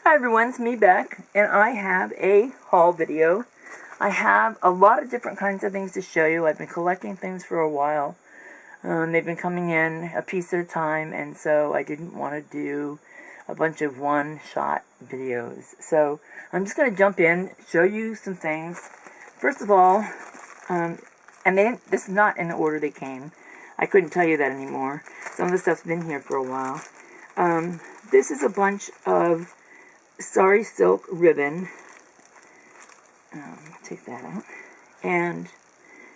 Hi everyone, it's me back, and I have a haul video. I have a lot of different kinds of things to show you. I've been collecting things for a while. They've been coming in a piece at a time, and so I didn't want to do a bunch of one-shot videos. So I'm just going to jump in, show you some things. First of all, this is not in the order they came. I couldn't tell you that anymore. Some of the stuff's been here for a while. This is a bunch of Sari silk ribbon. Take that out. And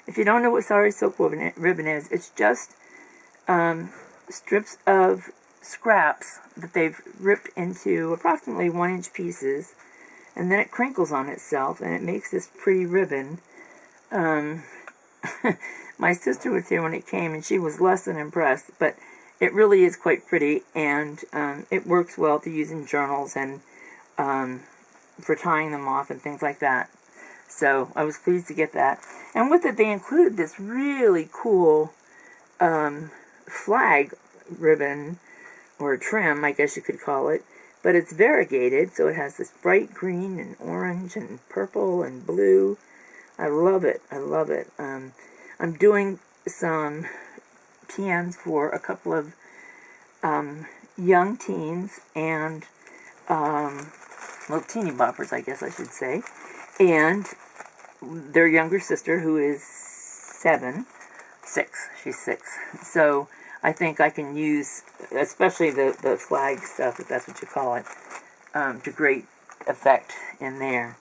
if you don't know what Sari silk ribbon is, it's just strips of scraps that they've ripped into approximately 1-inch pieces, and then it crinkles on itself and it makes this pretty ribbon. My sister was here when it came and she was less than impressed, but it really is quite pretty, and it works well to use in journals and for tying them off and things like that. So I was pleased to get that. And with it, they included this really cool flag ribbon, or trim, I guess you could call it. But it's variegated, so it has this bright green and orange and purple and blue. I love it. I love it. I'm doing some TNs for a couple of young teens and well, teeny boppers, I guess I should say, and their younger sister, who is 6. She's 6. So I think I can use, especially the flag stuff, if that's what you call it, to great effect in there.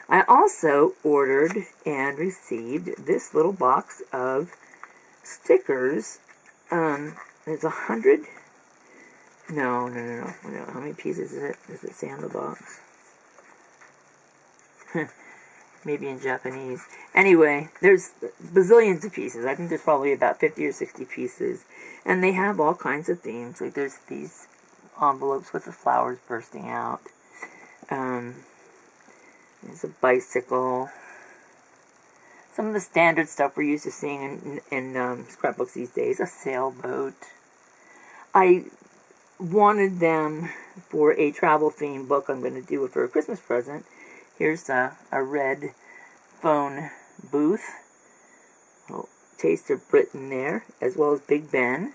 I also ordered and received this little box of stickers. There's 100. No. How many pieces is it? Does it say on the box? Maybe in Japanese. Anyway, there's bazillions of pieces. I think there's probably about 50 or 60 pieces. And they have all kinds of themes. Like there's these envelopes with the flowers bursting out. There's a bicycle. Some of the standard stuff we're used to seeing in scrapbooks these days. A sailboat. I wanted them for a travel theme book. I'm going to do it for a Christmas present. Here's a red phone booth. Oh, Taste of Britain there, as well as Big Ben.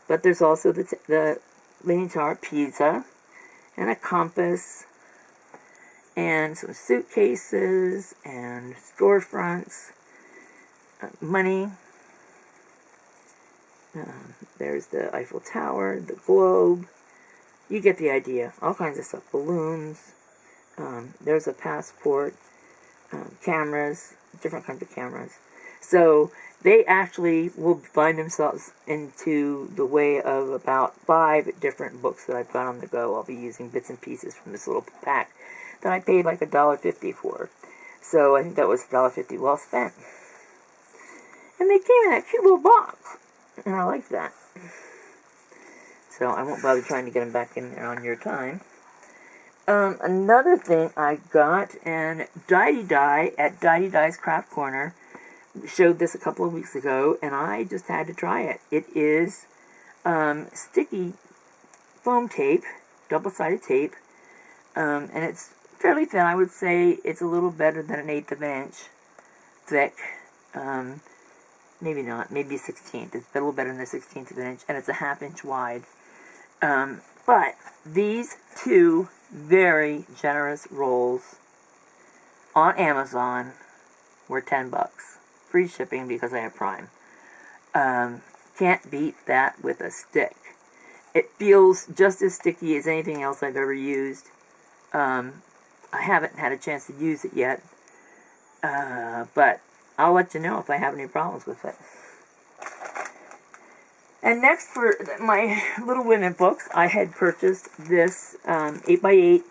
But there's also the Leaning Tower of Pisa, and a compass, and some suitcases, and storefronts, money. There's the Eiffel Tower, the globe. You get the idea. All kinds of stuff. Balloons. There's a passport. Cameras. Different kinds of cameras. So they actually will find themselves into the way of about 5 different books that I've got on the go. I'll be using bits and pieces from this little pack that I paid like $1.50 for. So I think that was $1.50 well spent. And they came in that cute little box. And I like that. So I won't bother trying to get them back in there on your time. Another thing I got, and Dye at Dye's Craft Corner showed this a couple of weeks ago, and I just had to try it. It is sticky foam tape, double-sided tape, and it's fairly thin. I would say it's a little better than an 1/8 of an inch thick. Maybe not, maybe a 1/16. It's a little better than a 1/16 of an inch, and it's a 1/2 inch wide. But these 2 very generous rolls on Amazon were $10. Free shipping because I have Prime. Can't beat that with a stick. It feels just as sticky as anything else I've ever used. I haven't had a chance to use it yet, but I'll let you know if I have any problems with it. And next, for my Little Women books, I had purchased this 8x8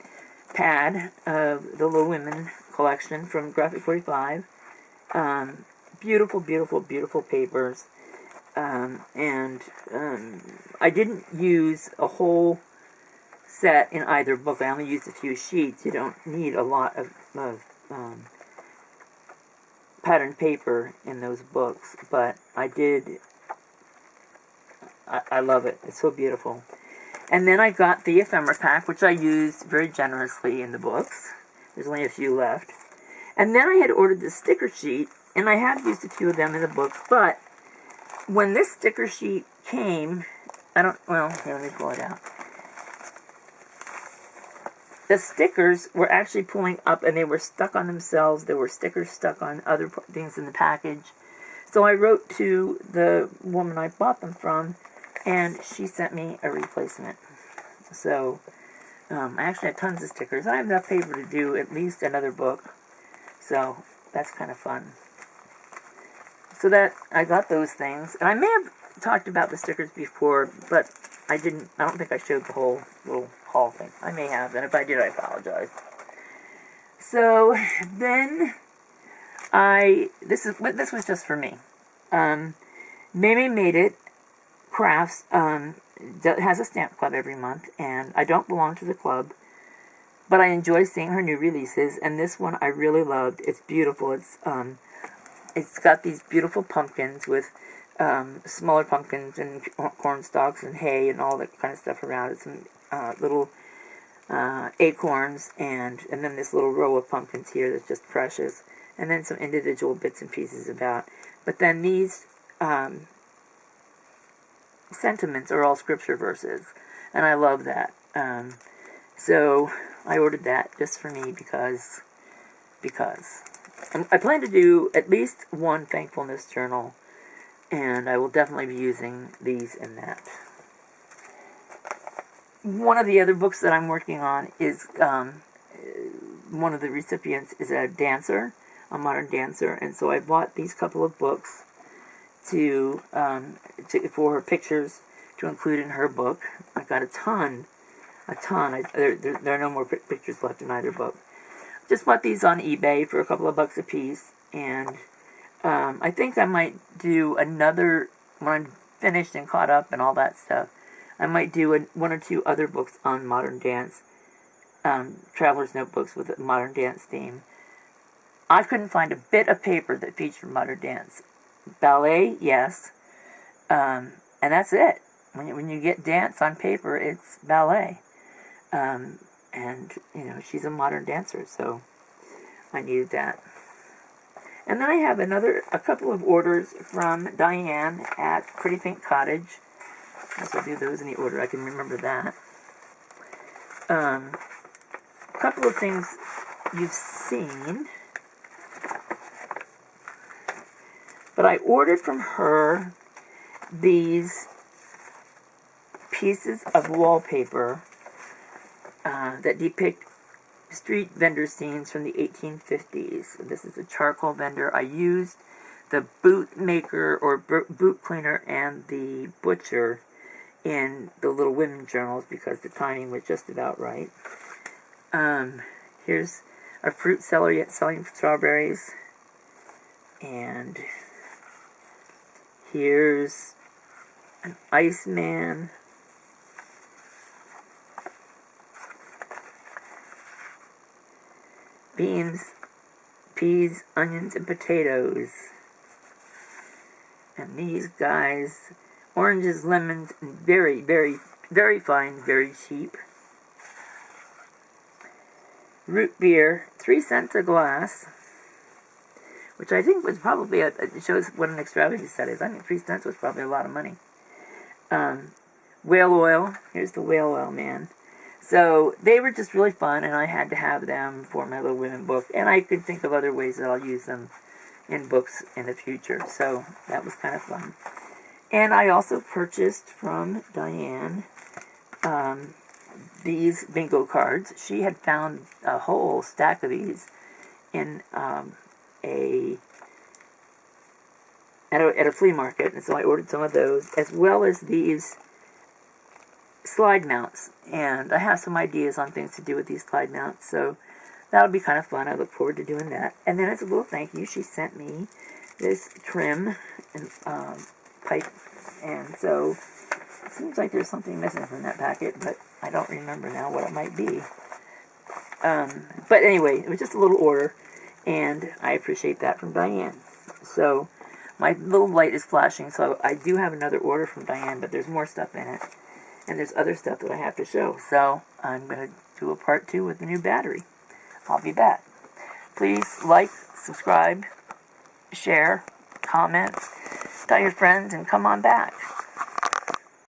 pad of the Little Women collection from Graphic 45. Beautiful, beautiful, beautiful papers. And I didn't use a whole set in either book. I only used a few sheets. You don't need a lot of patterned paper in those books, but I did. I love it. It's so beautiful. And then I got the ephemera pack, which I used very generously in the books. There's only a few left. And then I had ordered the sticker sheet, and I have used a few of them in the book, but when this sticker sheet came, here, let me pull it out. The stickers were actually pulling up, and they were stuck on themselves. There were stickers stuck on other things in the package. So I wrote to the woman I bought them from, and she sent me a replacement. So I actually have tons of stickers. I have enough paper to do at least another book. So that's kind of fun. So that I got those things. And I may have talked about the stickers before, but I don't think I showed the whole little haul thing. I may have, and if I did, I apologize. So then this was just for me. Mamie Made It Crafts has a stamp club every month, and I don't belong to the club, but I enjoy seeing her new releases, and this one I really loved. It's beautiful. It's got these beautiful pumpkins with smaller pumpkins and corn stalks and hay and all that kind of stuff around it. Some little acorns and then this little row of pumpkins here that's just precious. And then some individual bits and pieces about. But then these sentiments are all scripture verses. And I love that. So I ordered that just for me because I plan to do at least one thankfulness journal, and I will definitely be using these in that. One of the other books that I'm working on is, one of the recipients is a dancer, a modern dancer, and so I bought these couple of books for her pictures to include in her book. I got a ton. There are no more pictures left in either book. Just bought these on eBay for a couple of bucks a piece, and I think I might do another, when I'm finished and caught up and all that stuff, I might do one or two other books on modern dance, traveler's notebooks with a modern dance theme. I couldn't find a bit of paper that featured modern dance. Ballet, yes, and that's it. When you get dance on paper, it's ballet. And, she's a modern dancer, so I needed that. And then I have a couple of orders from Diane at Pretty Pink Cottage. I'll do those in the order I can remember that. A couple of things you've seen. But I ordered from her these pieces of wallpaper that depict street vendor scenes from the 1850s. This is a charcoal vendor. I used the boot maker or boot cleaner and the butcher in the Little Women journals because the timing was just about right. Here's a fruit seller selling strawberries. And here's an Iceman. Beans, peas, onions, and potatoes. And these guys, oranges, lemons, and very, very, very fine, very cheap. Root beer, 3 cents a glass, which I think was probably, it shows what an extravagance that is. I think 3 cents was probably a lot of money. Whale oil, here's the whale oil man. So they were just really fun, and I had to have them for my Little Women book. And I could think of other ways that I'll use them in books in the future. So that was kind of fun. And I also purchased from Diane these bingo cards. She had found a whole stack of these in at a flea market. And so I ordered some of those, as well as these slide mounts, and I have some ideas on things to do with these slide mounts, so that'll be kind of fun. I look forward to doing that. And then as a little thank you, she sent me this trim and pipe, and so it seems like there's something missing from that packet, but I don't remember now what it might be. But anyway, it was just a little order, and I appreciate that from Diane. So my little light is flashing, so I do have another order from Diane, but there's more stuff in it. And there's other stuff that I have to show. So I'm going to do a part 2 with the new battery. I'll be back. Please like, subscribe, share, comment, tell your friends, and come on back.